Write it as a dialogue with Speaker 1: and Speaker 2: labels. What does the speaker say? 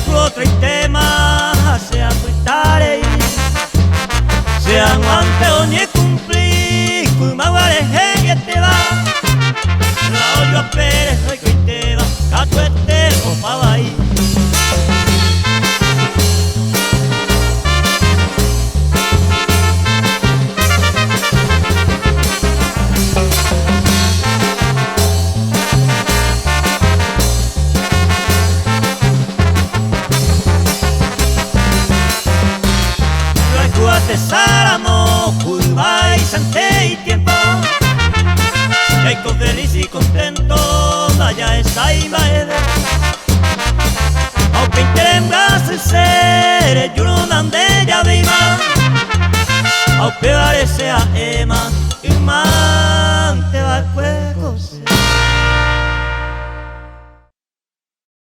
Speaker 1: otro tema sea cuitare sean ante oñe cumpli kumaware hege te va la oyo apere soy que te va cato este o pavai Sáramo, curva y sante y tiempo y con feliz y contento vaya esa y maede aunque interemgas el ser yo no ande ya veima aunque parece a Emma y más